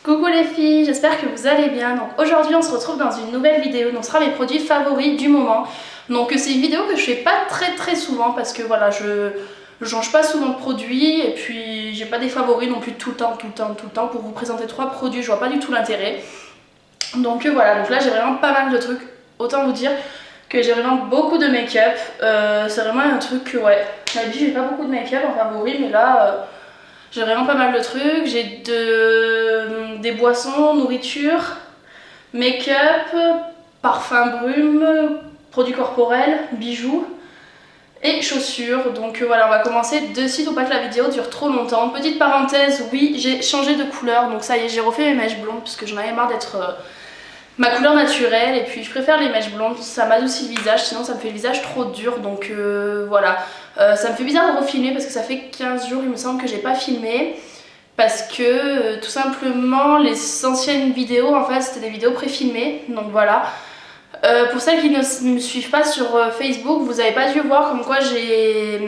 Coucou les filles, j'espère que vous allez bien. Donc aujourd'hui on se retrouve dans une nouvelle vidéo, donc ce sera mes produits favoris du moment. Donc c'est une vidéo que je fais pas très souvent parce que voilà, je change pas souvent de produits et puis j'ai pas des favoris non plus tout le temps. Pour vous présenter 3 produits, je vois pas du tout l'intérêt. Donc voilà, donc là j'ai vraiment pas mal de trucs, autant vous dire que j'ai vraiment beaucoup de make-up. C'est vraiment un truc que ouais, d'habitude j'ai pas beaucoup de make-up en favori, mais là... j'ai vraiment pas mal de trucs, j'ai des boissons, nourriture, make-up, parfum brume, produits corporels, bijoux et chaussures. Donc voilà, on va commencer de suite pour pas que la vidéo dure trop longtemps. Petite parenthèse, oui, j'ai changé de couleur, donc ça y est, j'ai refait mes mèches blondes parce que j'en avais marre d'être ma couleur naturelle et puis je préfère les mèches blondes, ça m'adoucit le visage, sinon ça me fait le visage trop dur, donc voilà. Ça me fait bizarre de refilmer parce que ça fait 15 jours il me semble que j'ai pas filmé parce que tout simplement les anciennes vidéos en fait c'était des vidéos pré-filmées, donc voilà. Pour celles qui ne me suivent pas sur Facebook, vous avez pas dû voir comme quoi j'ai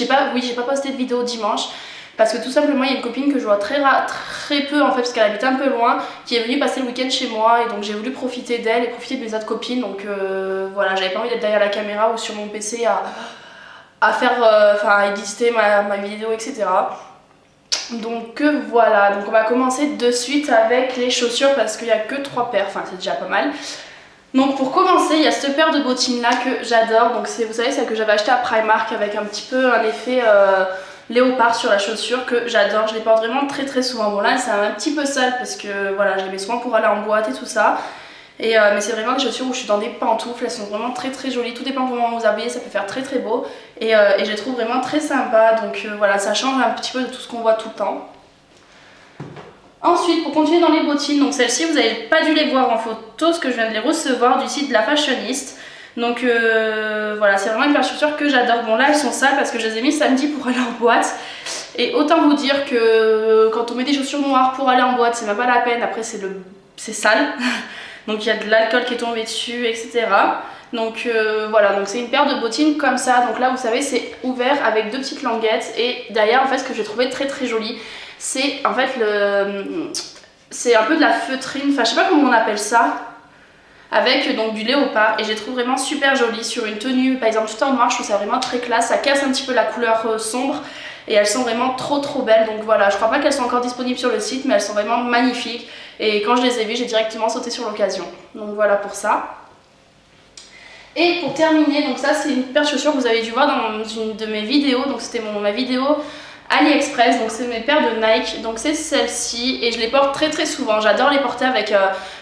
pas posté de vidéo dimanche. Parce que tout simplement il y a une copine que je vois très peu en fait parce qu'elle habite un peu loin qui est venue passer le week-end chez moi et donc j'ai voulu profiter d'elle et profiter de mes autres copines, donc voilà, j'avais pas envie d'être derrière la caméra ou sur mon PC à faire, à éditer ma vidéo, etc. Donc voilà, donc on va commencer de suite avec les chaussures parce qu'il n'y a que 3 paires, enfin c'est déjà pas mal. Donc pour commencer, il y a cette paire de bottines là que j'adore, donc c'est, vous savez, celle que j'avais achetée à Primark avec un petit peu un effet léopard sur la chaussure que j'adore, je les porte vraiment très souvent. Bon là c'est un petit peu sale parce que voilà, je les mets souvent pour aller en boîte et tout ça. Mais c'est vraiment des chaussures où je suis dans des pantoufles, elles sont vraiment très jolies, tout dépend comment vous habillez, ça peut faire très beau. Et je les trouve vraiment très sympas, donc voilà, ça change un petit peu de tout ce qu'on voit tout le temps. Ensuite, pour continuer dans les bottines, donc celles-ci vous n'avez pas dû les voir en photo, ce que je viens de les recevoir du site de la Fashioniste. Donc voilà, c'est vraiment une paire de chaussures que j'adore. Bon là elles sont sales parce que je les ai mis samedi pour aller en boîte. Et autant vous dire que quand on met des chaussures noires pour aller en boîte, c'est même pas la peine, après c'est sale. Donc il y a de l'alcool qui est tombé dessus, etc. Donc voilà, donc c'est une paire de bottines comme ça. Donc là vous savez c'est ouvert avec 2 petites languettes. Et derrière en fait ce que j'ai trouvé très joli, c'est en fait c'est un peu de la feutrine, enfin je sais pas comment on appelle ça, avec donc du léopard, et je les trouve vraiment super jolies sur une tenue par exemple tout en noir. Je trouve ça vraiment très classe, ça casse un petit peu la couleur sombre et elles sont vraiment trop belles. Donc voilà, je crois pas qu'elles sont encore disponibles sur le site mais elles sont vraiment magnifiques et quand je les ai vues j'ai directement sauté sur l'occasion. Donc voilà pour ça. Et pour terminer, donc ça c'est une paire de chaussures que vous avez dû voir dans une de mes vidéos, donc c'était ma vidéo AliExpress, donc c'est mes paires de Nike, donc c'est celle-ci et je les porte très souvent. J'adore les porter avec,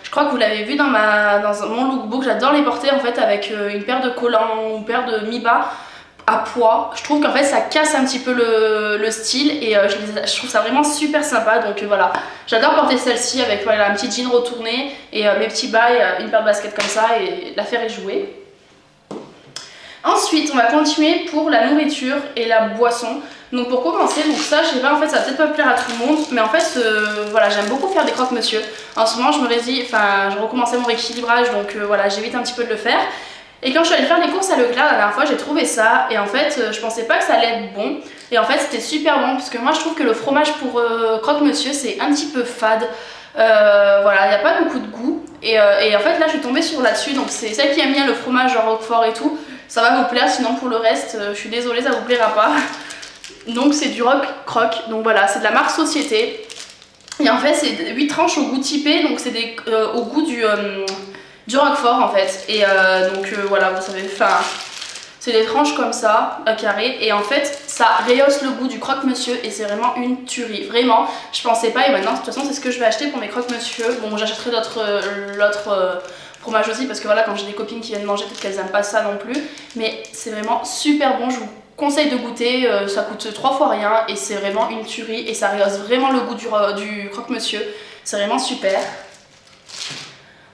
je crois que vous l'avez vu dans mon lookbook, j'adore les porter en fait avec une paire de collants ou une paire de mi-bas à poids. Je trouve qu'en fait ça casse un petit peu le style et je trouve ça vraiment super sympa, donc voilà. J'adore porter celle-ci avec voilà, un petit jean retourné et mes petits bas et une paire de baskets comme ça et l'affaire est jouée. Ensuite, on va continuer pour la nourriture et la boisson. Donc pour commencer, donc ça, je sais pas, en fait, ça va peut-être pas plaire à tout le monde, mais en fait, voilà, j'aime beaucoup faire des croque-monsieur. En ce moment, je recommençais mon rééquilibrage, donc voilà, j'évite un petit peu de le faire. Et quand je suis allée faire les courses à Leclerc la dernière fois, j'ai trouvé ça, et en fait, je pensais pas que ça allait être bon. Et en fait, c'était super bon, parce que moi, je trouve que le fromage pour croque-monsieur, c'est un petit peu fade. Voilà, il n'y a pas beaucoup de goût. Et en fait, là, je suis tombée sur là-dessus, donc c'est celle qui aime bien le fromage genre Roquefort et tout. Ça va vous plaire, sinon pour le reste, je suis désolée, ça vous plaira pas. Donc c'est du Rock Croc, donc voilà, c'est de la marque Société. Et en fait c'est 8 tranches au goût typé, donc c'est au goût du Roquefort en fait. Et voilà, vous savez, enfin c'est des tranches comme ça, carré, et en fait ça rehausse le goût du croque-monsieur et c'est vraiment une tuerie. Vraiment, je pensais pas, et maintenant de toute façon c'est ce que je vais acheter pour mes croque-monsieur. Bon, j'achèterai l'autre fromage aussi parce que voilà, quand j'ai des copines qui viennent manger, peut-être qu'elles aiment pas ça non plus, mais c'est vraiment super bon, je vous conseille de goûter, ça coûte 3 fois rien et c'est vraiment une tuerie et ça rehausse vraiment le goût du croque-monsieur, c'est vraiment super.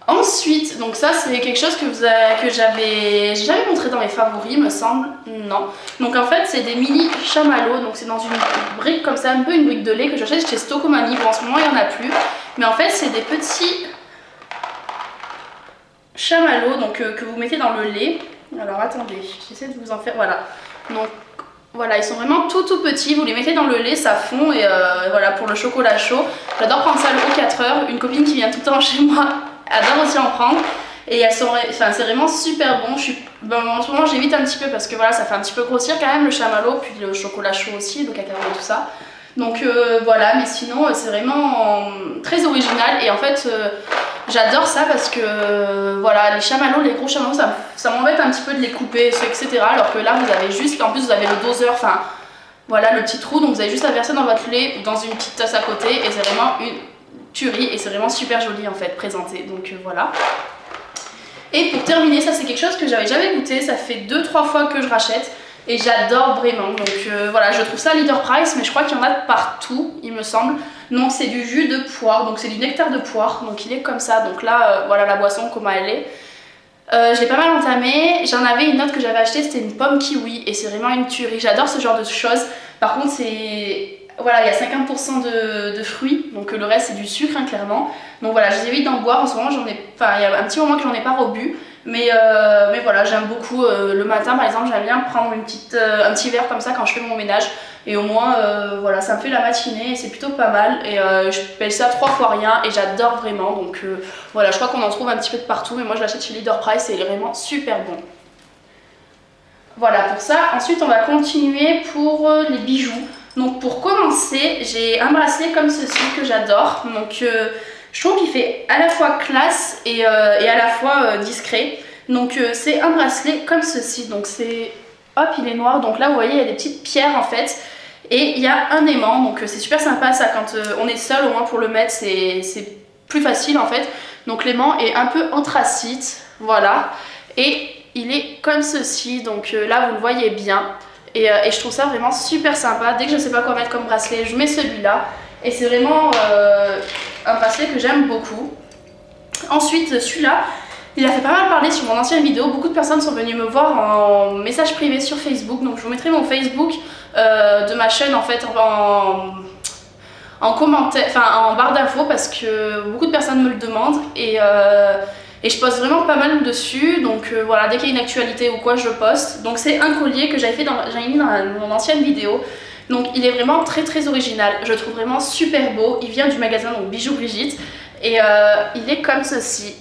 Ensuite, donc ça c'est quelque chose que j'ai jamais montré dans mes favoris me semble, non. Donc en fait c'est des mini chamallows, donc c'est dans une brique comme ça, un peu une brique de lait que j'achète chez Stocomanie. Bon en ce moment il n'y en a plus, mais en fait c'est des petits chamallows donc, que vous mettez dans le lait. Alors attendez, j'essaie de vous en faire, voilà. Donc voilà, ils sont vraiment tout petits, vous les mettez dans le lait, ça fond et voilà, pour le chocolat chaud. J'adore prendre ça au 24 heures. Une copine qui vient tout le temps chez moi adore aussi en prendre. Et elles sont, enfin, c'est vraiment super bon. En ce moment j'évite un petit peu parce que voilà, ça fait un petit peu grossir quand même le chamallow, puis le chocolat chaud aussi, le cacao et tout ça. Donc voilà, mais sinon c'est vraiment très original et en fait j'adore ça parce que voilà, les chamallows, les gros chamallows, ça m'embête un petit peu de les couper, etc. Alors que là vous avez juste, en plus vous avez le doseur, enfin voilà le petit trou, donc vous avez juste à verser dans votre lait ou dans une petite tasse à côté et c'est vraiment une tuerie et c'est vraiment super joli en fait présenté, donc voilà. Et pour terminer, ça c'est quelque chose que j'avais jamais goûté, ça fait 2-3 fois que je rachète et j'adore vraiment. Donc voilà, je trouve ça leader price, mais je crois qu'il y en a de partout, il me semble. Donc c'est du jus de poire, donc c'est du nectar de poire, donc il est comme ça. Donc là, voilà la boisson, comment elle est. Je l'ai pas mal entamé, j'en avais une autre que j'avais achetée, c'était une pomme kiwi et c'est vraiment une tuerie. J'adore ce genre de choses. Par contre, c'est... Voilà, il y a 50% de fruits, donc le reste c'est du sucre hein, clairement. Donc voilà, j'évite d'en boire en ce moment, enfin il y a un petit moment que j'en ai pas rebu. Mais voilà, j'aime beaucoup le matin par exemple, j'aime bien prendre un petit verre comme ça quand je fais mon ménage. Et au moins, voilà, ça me fait la matinée et c'est plutôt pas mal. Et je paye ça 3 fois rien et j'adore vraiment. Donc voilà, je crois qu'on en trouve un petit peu de partout, mais moi je l'achète chez Leader Price et il est vraiment super bon. Voilà pour ça. Ensuite, on va continuer pour les bijoux. Donc pour commencer, j'ai un bracelet comme ceci que j'adore. Donc je trouve qu'il fait à la fois classe et à la fois discret. Donc c'est un bracelet comme ceci. Donc c'est... Hop, il est noir. Donc là, vous voyez, il y a des petites pierres en fait. Et il y a un aimant. Donc c'est super sympa ça quand on est seul, au moins pour le mettre, c'est plus facile en fait. Donc l'aimant est un peu anthracite. Voilà. Et il est comme ceci. Donc là, vous le voyez bien. Et je trouve ça vraiment super sympa. Dès que je ne sais pas quoi mettre comme bracelet, je mets celui-là. Et c'est vraiment un bracelet que j'aime beaucoup. Ensuite, celui-là, il a fait pas mal parler sur mon ancienne vidéo. Beaucoup de personnes sont venues me voir en message privé sur Facebook. Donc je vous mettrai mon Facebook de ma chaîne en fait en commentaire, enfin en barre d'infos parce que beaucoup de personnes me le demandent. Et je poste vraiment pas mal dessus, donc voilà, dès qu'il y a une actualité ou quoi, je poste. Donc c'est un collier que j'avais mis dans mon ancienne vidéo. Donc il est vraiment très très original, je le trouve vraiment super beau. Il vient du magasin donc Bijoux Brigitte et il est comme ceci.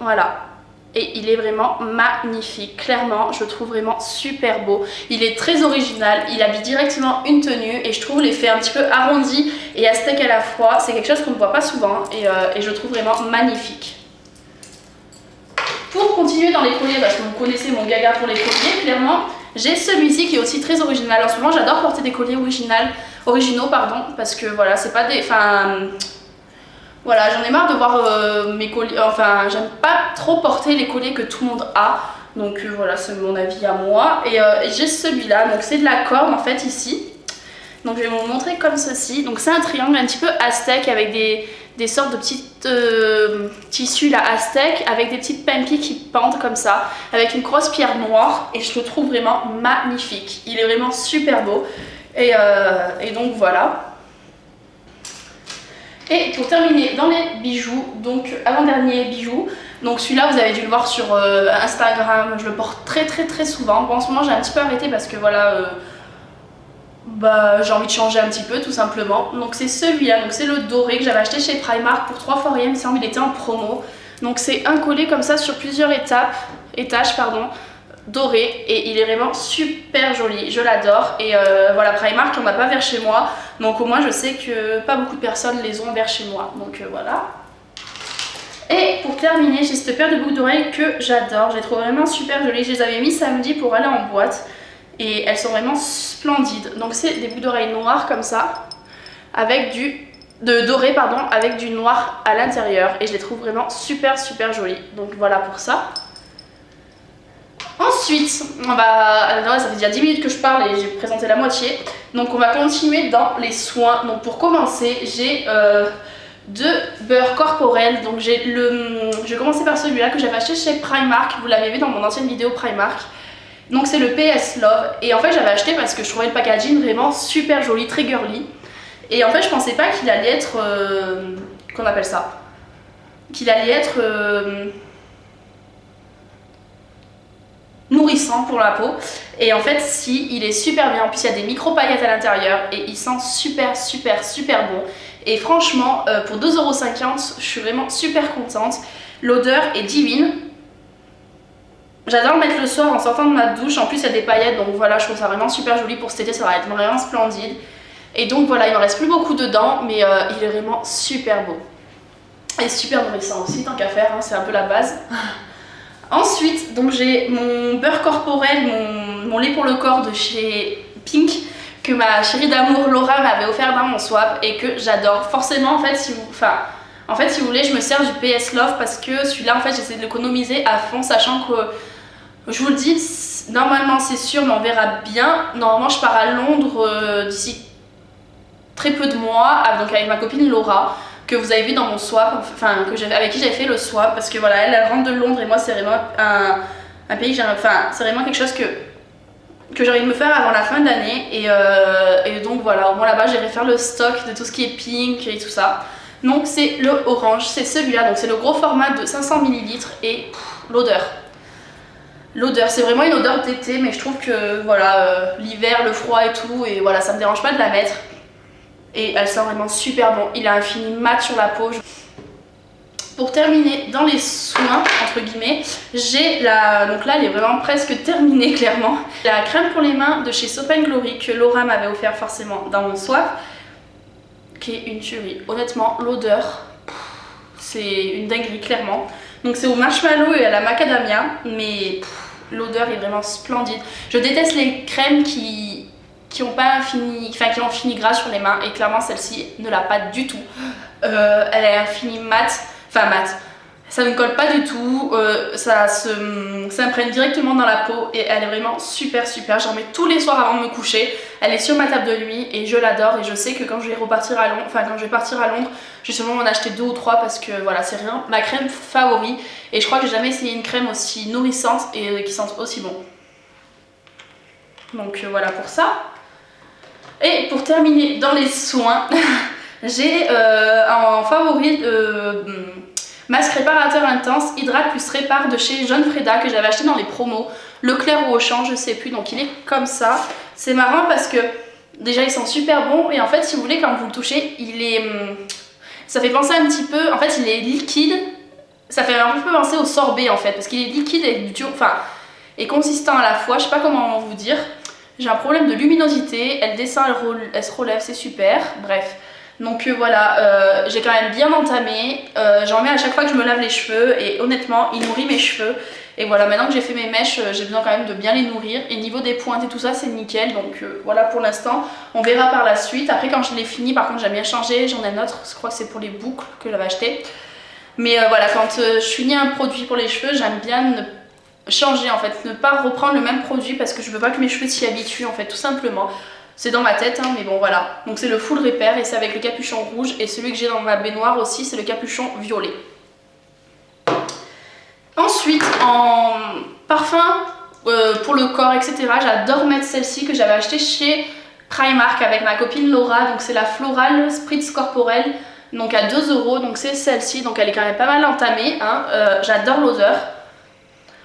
Voilà. Et il est vraiment magnifique, clairement, je le trouve vraiment super beau. Il est très original, il habille directement une tenue et je trouve l'effet un petit peu arrondi et aztèque à la fois. C'est quelque chose qu'on ne voit pas souvent et je le trouve vraiment magnifique. Pour continuer dans les colliers, parce que vous connaissez mon gaga pour les colliers, clairement, j'ai celui-ci qui est aussi très original. En ce moment, j'adore porter des colliers originaux, parce que voilà, c'est pas des... Voilà, j'en ai marre de voir mes colliers, enfin j'aime pas trop porter les colliers que tout le monde a. Donc voilà, c'est mon avis à moi. Et j'ai celui-là, donc c'est de la corde en fait ici. Donc je vais vous montrer comme ceci. Donc c'est un triangle un petit peu aztèque avec des sortes de petits tissus là aztèques avec des petites pempis qui pendent comme ça. Avec une grosse pierre noire et je le trouve vraiment magnifique. Il est vraiment super beau. Et donc voilà. Et pour terminer dans les bijoux, donc avant-dernier bijou, donc celui-là vous avez dû le voir sur Instagram, je le porte très souvent. Bon en ce moment j'ai un petit peu arrêté parce que voilà, j'ai envie de changer un petit peu tout simplement. Donc c'est celui-là, donc c'est le doré que j'avais acheté chez Primark pour 3 fois rien, il me semble, il était en promo. Donc c'est un collier comme ça sur plusieurs étages, doré et il est vraiment super joli, je l'adore. Et voilà, Primark on n'a pas vers chez moi, donc au moins je sais que pas beaucoup de personnes les ont vers chez moi, donc voilà. Et pour terminer, j'ai cette paire de boucles d'oreilles que j'adore, je les trouve vraiment super jolies. Je les avais mis samedi pour aller en boîte et elles sont vraiment splendides. Donc c'est des boucles d'oreilles noires comme ça avec doré avec du noir à l'intérieur et je les trouve vraiment super jolies. Donc voilà pour ça. Ensuite, ça fait déjà 10 minutes que je parle et j'ai présenté la moitié. Donc on va continuer dans les soins. Donc pour commencer, j'ai deux beurres corporels. Donc je vais commencer par celui-là que j'avais acheté chez Primark. Vous l'avez vu dans mon ancienne vidéo Primark. Donc c'est le PS Love. Et en fait j'avais acheté parce que je trouvais le packaging vraiment super joli, très girly. Et en fait je pensais pas qu'il allait être... qu'on appelle ça, qu'il allait être... nourrissant pour la peau. Et en fait si, il est super bien. En plus il y a des micro paillettes à l'intérieur et il sent super bon. Et franchement, pour 2,50 €, je suis vraiment super contente. L'odeur est divine. J'adore le mettre le soir en sortant de ma douche. En plus, il y a des paillettes, donc voilà, je trouve ça vraiment super joli pour cet été. Ça va être vraiment splendide. Et donc voilà, il ne reste plus beaucoup dedans, mais il est vraiment super beau. Et super nourrissant aussi, tant qu'à faire, hein, c'est un peu la base. Ensuite, donc j'ai mon beurre corporel, mon lait pour le corps de chez Pink, que ma chérie d'amour Laura m'avait offert dans mon swap et que j'adore. Forcément, en fait, si vous voulez, je me sers du PS Love parce que celui-là, en fait, j'essaie de l'économiser à fond, sachant que, je vous le dis, normalement c'est sûr, mais on verra bien. Normalement, je pars à Londres d'ici très peu de mois, donc avec ma copine Laura, que vous avez vu dans mon swap, enfin avec qui j'avais fait le swap, parce que voilà, elle rentre de Londres et moi c'est vraiment un pays que j'aime, enfin c'est vraiment quelque chose que j'ai envie de me faire avant la fin d'année et donc voilà, au moins là-bas j'irai faire le stock de tout ce qui est Pink et tout ça. Donc c'est le orange, c'est celui-là, donc c'est le gros format de 500 ml et l'odeur. L'odeur, c'est vraiment une odeur d'été, mais je trouve que voilà, l'hiver, le froid et tout, et voilà, ça me dérange pas de la mettre. Et elle sent vraiment super bon. Il a un fini mat sur la peau. Pour terminer dans les soins, entre guillemets, j'ai donc là elle est vraiment presque terminée clairement. La crème pour les mains de chez Soap & Glory que Laura m'avait offert forcément dans mon swap, qui est une tuerie. Honnêtement, l'odeur, c'est une dinguerie clairement. Donc c'est au marshmallow et à la macadamia, mais l'odeur est vraiment splendide. Je déteste les crèmes qui ont un fini gras sur les mains, et clairement celle-ci ne l'a pas du tout. Elle a un fini mat, ça ne colle pas du tout, ça s'imprègne directement dans la peau et elle est vraiment super. J'en mets tous les soirs avant de me coucher. Elle est sur ma table de nuit et je l'adore, et je sais que quand je vais partir à Londres, je vais sûrement m'en acheter 2 ou 3 parce que voilà, c'est rien ma crème favori, et je crois que j'ai jamais essayé une crème aussi nourrissante et qui sente aussi bon. Donc voilà pour ça. Et pour terminer dans les soins, j'ai en favori masque réparateur intense, hydrate plus répare de chez John Frieda, que j'avais acheté dans les promos, Leclerc ou Auchan, je sais plus, donc il est comme ça. C'est marrant parce que déjà il sent super bon, et en fait si vous voulez, quand vous le touchez, ça fait penser un petit peu, en fait il est liquide, ça fait un peu penser au sorbet en fait, parce qu'il est liquide et dur, et consistant à la fois, je sais pas comment vous dire. J'ai un problème de luminosité, elle descend, elle se relève, c'est super, bref. Donc voilà, j'ai quand même bien entamé, j'en mets à chaque fois que je me lave les cheveux, et honnêtement, il nourrit mes cheveux. Et voilà, maintenant que j'ai fait mes mèches, j'ai besoin quand même de bien les nourrir. Et niveau des pointes et tout ça, c'est nickel, donc voilà pour l'instant. On verra par la suite. Après, quand je l'ai fini, par contre, j'aime bien changer, j'en ai un autre, je crois que c'est pour les boucles que j'avais acheté. Mais voilà, quand je finis un produit pour les cheveux, j'aime bien changer en fait, ne pas reprendre le même produit parce que je veux pas que mes cheveux s'y habituent en fait, tout simplement. C'est dans ma tête, hein, mais bon voilà. Donc c'est le full repair et c'est avec le capuchon rouge, et celui que j'ai dans ma baignoire aussi, c'est le capuchon violet. Ensuite, en parfum pour le corps, etc., j'adore mettre celle-ci que j'avais achetée chez Primark avec ma copine Laura. Donc c'est la Floral Spritz Corporelle, donc à 2 €, donc c'est celle-ci, donc elle est quand même pas mal entamée, hein. J'adore l'odeur.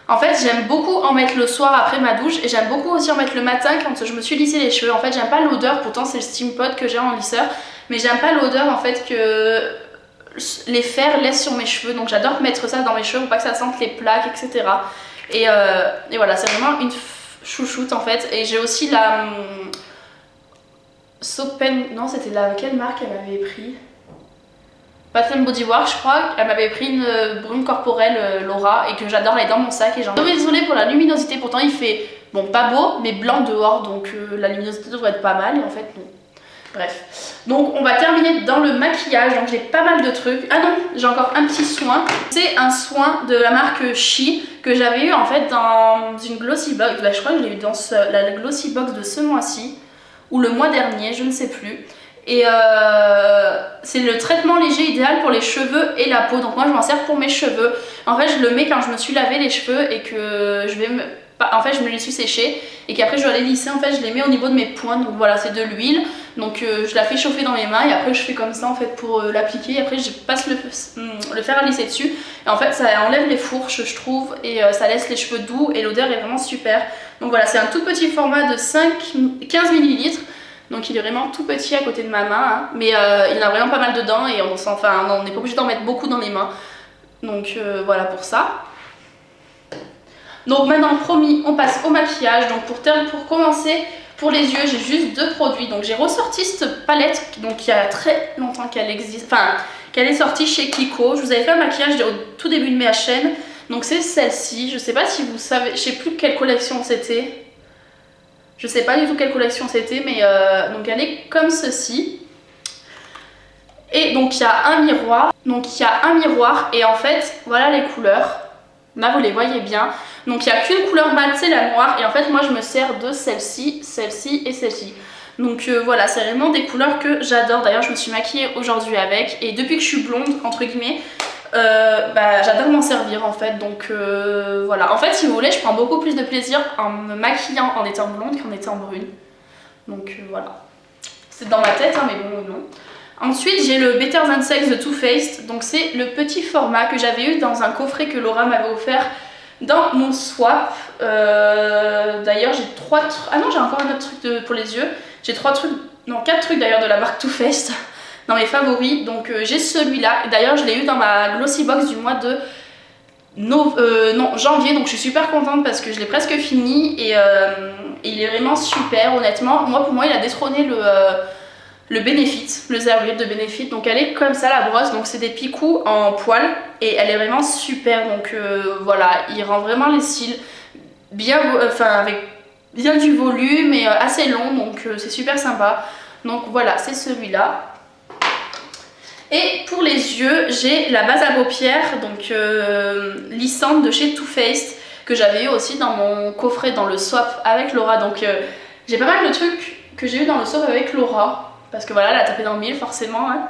En fait, j'aime beaucoup en mettre le soir après ma douche, et j'aime beaucoup aussi en mettre le matin quand je me suis lissé les cheveux. En fait, j'aime pas l'odeur, pourtant c'est le Steam Pod que j'ai en lisseur, mais j'aime pas l'odeur en fait que les fers laissent sur mes cheveux, donc j'adore mettre ça dans mes cheveux pour pas que ça sente les plaques, etc. Et voilà, c'est vraiment une chouchoute en fait. Et j'ai aussi la non, c'était quelle marque elle m'avait pris? Bath & Body Works, je crois. Elle m'avait pris une brume corporelle Laura, et que j'adore, elle est dans mon sac, et j'en suis désolée pour la luminosité, pourtant il fait, bon, pas beau, mais blanc dehors, donc la luminosité devrait être pas mal, et en fait non. Bref, donc on va terminer dans le maquillage. Donc j'ai pas mal de trucs. Ah non, j'ai encore un petit soin. C'est un soin de la marque She que j'avais eu en fait dans une Glossy Box. Bah, je crois que je l'ai eu dans la Glossy Box de ce mois-ci ou le mois dernier, je ne sais plus. Et c'est le traitement léger idéal pour les cheveux et la peau. Donc moi je m'en sers pour mes cheveux. En fait je le mets quand je me suis lavé les cheveux et que je me les suis séchés, et qu'après je dois les lisser. En fait je les mets au niveau de mes pointes. Donc voilà, c'est de l'huile. Donc je la fais chauffer dans mes mains, et après je fais comme ça en fait pour l'appliquer. Après je passe le fer à lisser dessus, et en fait ça enlève les fourches, je trouve, et ça laisse les cheveux doux, et l'odeur est vraiment super. Donc voilà, c'est un tout petit format de 15 ml. Donc il est vraiment tout petit à côté de ma main, hein. Mais il y en a vraiment pas mal dedans et on n'est pas obligé d'en mettre beaucoup dans les mains. Donc voilà pour ça. Donc maintenant promis, on passe au maquillage. Donc pour commencer, pour les yeux, j'ai juste 2 produits. Donc j'ai ressorti cette palette, donc il y a très longtemps qu'elle existe, enfin qu'elle est sortie chez Kiko. Je vous avais fait un maquillage au tout début de ma chaîne. Donc c'est celle-ci. Je sais pas si vous savez, je sais plus quelle collection c'était. Je sais pas du tout quelle collection c'était, mais donc elle est comme ceci. Et donc il y a un miroir. Donc il y a un miroir et en fait voilà les couleurs. Là vous les voyez bien. Donc il n'y a qu'une couleur mate, c'est la noire. Et en fait moi je me sers de celle-ci, celle-ci et celle-ci. Donc voilà, c'est vraiment des couleurs que j'adore. D'ailleurs je me suis maquillée aujourd'hui avec. Et depuis que je suis blonde, entre guillemets, j'adore m'en servir en fait. Donc voilà, en fait si vous voulez je prends beaucoup plus de plaisir en me maquillant en étant blonde qu'en étant brune. Donc voilà, c'est dans ma tête hein, mais bon non. Ensuite j'ai le Better Than Sex de Too Faced. Donc c'est le petit format que j'avais eu dans un coffret que Laura m'avait offert dans mon swap. D'ailleurs j'ai 3 trucs, ah non j'ai encore un autre truc pour les yeux. J'ai 3 trucs, non 4 trucs d'ailleurs de la marque Too Faced dans mes favoris. Donc j'ai celui-là, d'ailleurs je l'ai eu dans ma Glossy Box du mois de janvier. Donc je suis super contente parce que je l'ai presque fini et il est vraiment super honnêtement. Pour moi il a détrôné le Benefit, le Zero Grip de Benefit. Donc elle est comme ça la brosse, donc c'est des picous en poil et elle est vraiment super. Donc voilà, il rend vraiment les cils bien, avec bien du volume et assez long, donc c'est super sympa. Donc voilà, c'est celui-là. Et pour les yeux, j'ai la base à paupières, donc lissante de chez Too Faced, que j'avais eu aussi dans mon coffret dans le swap avec Laura. Donc j'ai pas mal de trucs que j'ai eu dans le swap avec Laura. Parce que voilà, elle a tapé dans le mille forcément. Hein.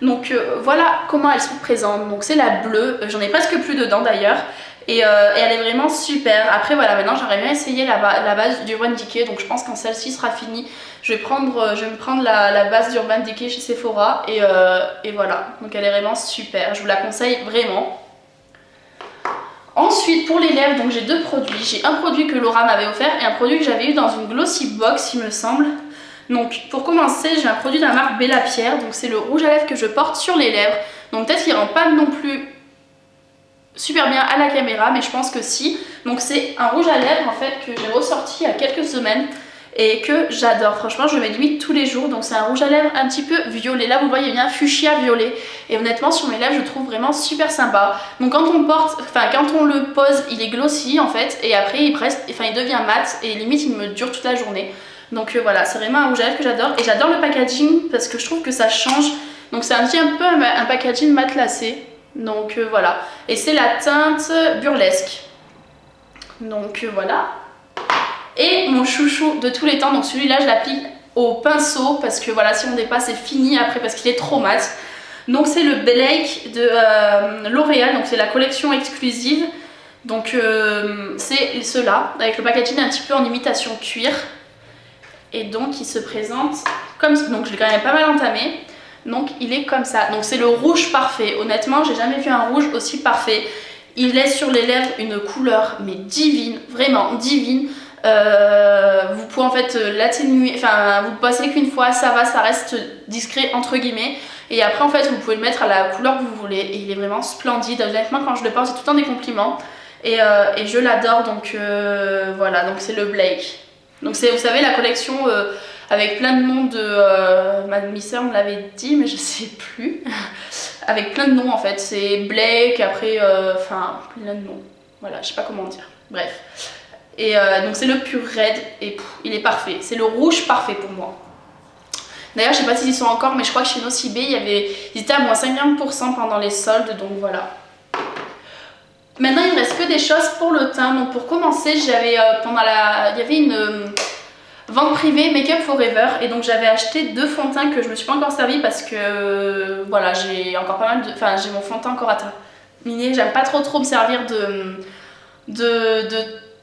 Donc voilà comment elles sont présentes. Donc c'est la bleue, j'en ai presque plus dedans d'ailleurs. Et elle est vraiment super. Après voilà, maintenant j'aimerais bien essayer la base d'Urban Decay. Donc je pense quand celle-ci sera finie, je vais me prendre la base d'Urban Decay chez Sephora. Et voilà, donc elle est vraiment super. Je vous la conseille vraiment. Ensuite pour les lèvres, donc j'ai 2 produits. J'ai un produit que Laura m'avait offert et un produit que j'avais eu dans une Glossy Box il me semble. Donc pour commencer j'ai un produit de la marque Bella Pierre, donc c'est le rouge à lèvres que je porte sur les lèvres. Donc peut-être qu'il rend pas non plus super bien à la caméra, mais je pense que si. Donc c'est un rouge à lèvres en fait que j'ai ressorti il y a quelques semaines et que j'adore. Franchement je le mets limite tous les jours. Donc c'est un rouge à lèvres un petit peu violet, là vous le voyez bien, fuchsia violet. Et honnêtement sur mes lèvres je le trouve vraiment super sympa. Donc quand on le pose il est glossy en fait et après il devient mat et limite il me dure toute la journée. Donc voilà, c'est vraiment un rouge à lèvres que j'adore. Et j'adore le packaging parce que je trouve que ça change. Donc c'est un peu un packaging matelassé. Donc voilà. Et c'est la teinte burlesque. Donc voilà. Et mon chouchou de tous les temps, donc celui-là je l'applique au pinceau. Parce que voilà, si on dépasse c'est fini après parce qu'il est trop mat. Donc c'est le Blake de L'Oréal. Donc c'est la collection exclusive. Donc c'est ceux-là. Avec le packaging un petit peu en imitation cuir. Et donc il se présente comme ça. Donc je l'ai quand même pas mal entamé. Donc il est comme ça. Donc c'est le rouge parfait. Honnêtement j'ai jamais vu un rouge aussi parfait. Il laisse sur les lèvres une couleur mais divine, vraiment divine. Vous pouvez en fait l'atténuer, enfin vous passez qu'une fois, ça va, ça reste discret entre guillemets. Et après en fait vous pouvez le mettre à la couleur que vous voulez. Et il est vraiment splendide. Honnêtement quand je le porte c'est tout le temps des compliments. Et je l'adore. Donc voilà, donc c'est le Blake. Donc c'est, vous savez, la collection avec plein de noms de... ma demi-sœur me l'avait dit, mais je sais plus. Avec plein de noms en fait. C'est Blake, après... plein de noms. Voilà, je sais pas comment dire. Bref. Et donc c'est le Pure Red et il est parfait. C'est le rouge parfait pour moi. D'ailleurs, je sais pas s'ils y sont encore, mais je crois que chez Nocibé, ils étaient à moins 50% pendant les soldes, donc voilà. Maintenant il ne reste que des choses pour le teint. Donc pour commencer j'avais il y avait une vente privée Make Up Forever et donc j'avais acheté 2 fonds de teint que je me suis pas encore servi parce que voilà j'ai encore pas mal de... Enfin j'ai mon fond de teint encore à terminer. J'aime pas trop me servir de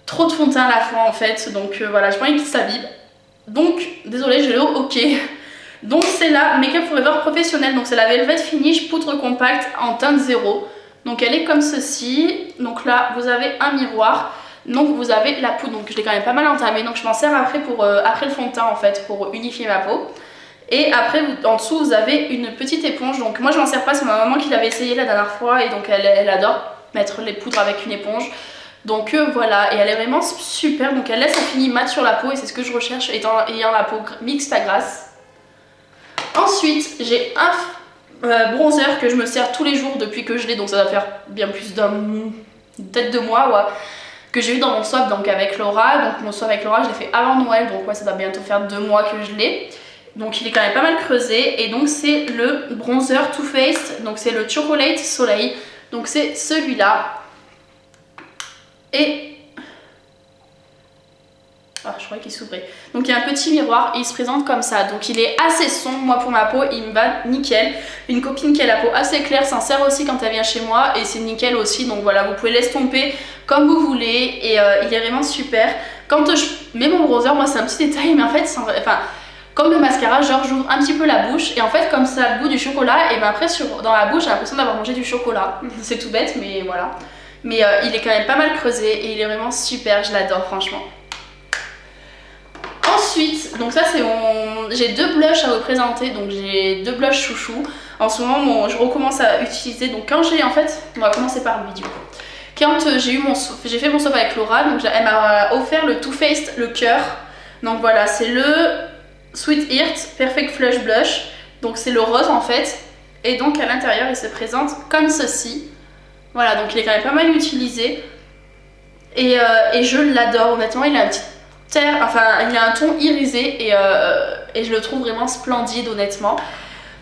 trop de fond de teint à la fois en fait. Donc voilà, j'ai pas envie qu'il s'abîme. Donc désolée, j'ai le ok. Donc c'est la Make Up Forever professionnelle. Donc c'est la Velvet Finish poudre compacte en teinte 0. Donc elle est comme ceci. Donc là vous avez un miroir. Donc vous avez la poudre, donc je l'ai quand même pas mal entamée, donc je m'en sers après pour après le fond de teint en fait, pour unifier ma peau. Et après en dessous vous avez une petite éponge, donc moi je m'en sers pas, c'est ma maman qui l'avait essayé la dernière fois et donc elle adore mettre les poudres avec une éponge. Donc voilà, et elle est vraiment super, donc elle laisse un fini mat sur la peau et c'est ce que je recherche ayant la peau mixte à grasse. Ensuite j'ai un bronzer que je me sers tous les jours depuis que je l'ai, donc ça va faire bien plus peut-être 2 mois, ouais, que j'ai eu dans mon swap donc avec Laura. Donc mon swap avec Laura je l'ai fait avant Noël, donc ouais, ça va bientôt faire 2 mois que je l'ai. Donc il est quand même pas mal creusé et donc c'est le bronzer Too Faced, donc c'est le Chocolate Soleil, donc c'est celui-là. Et ah, je croyais qu'il s'ouvrait. Donc il y a un petit miroir et il se présente comme ça. Donc il est assez sombre, moi pour ma peau il me va nickel. Une copine qui a la peau assez claire s'en sert aussi quand elle vient chez moi et c'est nickel aussi. Donc voilà, vous pouvez l'estomper comme vous voulez et il est vraiment super. Quand je mets mon bronzer, moi c'est un petit détail mais en fait comme le mascara, genre j'ouvre un petit peu la bouche et en fait comme ça a le goût du chocolat et ben après dans la bouche j'ai l'impression d'avoir mangé du chocolat. C'est tout bête mais voilà. Mais il est quand même pas mal creusé et il est vraiment super, je l'adore franchement. Ensuite, donc ça c'est j'ai 2 blushs à vous présenter, donc j'ai 2 blushs chouchou. En ce moment je recommence à utiliser, donc quand j'ai en fait, on va commencer par lui du coup. Quand j'ai fait mon swap avec Laura, donc elle m'a offert le Too Faced, le cœur. Donc voilà, c'est le Sweet Heart Perfect Flush Blush, donc c'est le rose en fait. Et donc à l'intérieur il se présente comme ceci. Voilà, donc il est quand même pas mal utilisé. Et je l'adore, honnêtement, il a un petit il a un ton irisé et je le trouve vraiment splendide honnêtement.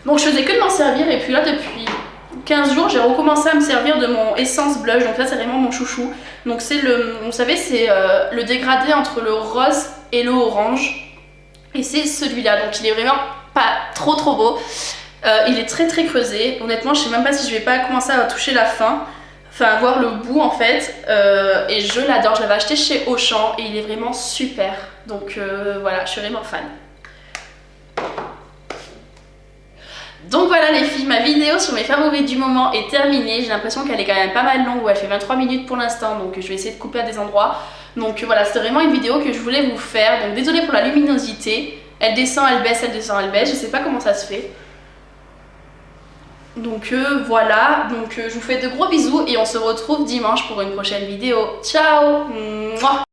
Donc je faisais que de m'en servir et puis là depuis 15 jours j'ai recommencé à me servir de mon Essence Blush, donc ça c'est vraiment mon chouchou. Donc c'est vous savez c'est le dégradé entre le rose et le orange et c'est celui-là, donc il est vraiment pas trop beau. Il est très creusé, honnêtement je sais même pas si je vais pas commencer à toucher la fin. Enfin voir le bout en fait et je l'adore, je l'avais acheté chez Auchan et il est vraiment super, donc voilà, je suis vraiment fan. Donc voilà les filles, ma vidéo sur mes favoris du moment est terminée. J'ai l'impression qu'elle est quand même pas mal longue, elle fait 23 minutes pour l'instant, donc je vais essayer de couper à des endroits. Donc voilà, c'était vraiment une vidéo que je voulais vous faire, donc désolée pour la luminosité, elle descend, elle baisse, elle descend, elle baisse, je sais pas comment ça se fait. Donc voilà, donc je vous fais de gros bisous et on se retrouve dimanche pour une prochaine vidéo. Ciao. Mouah.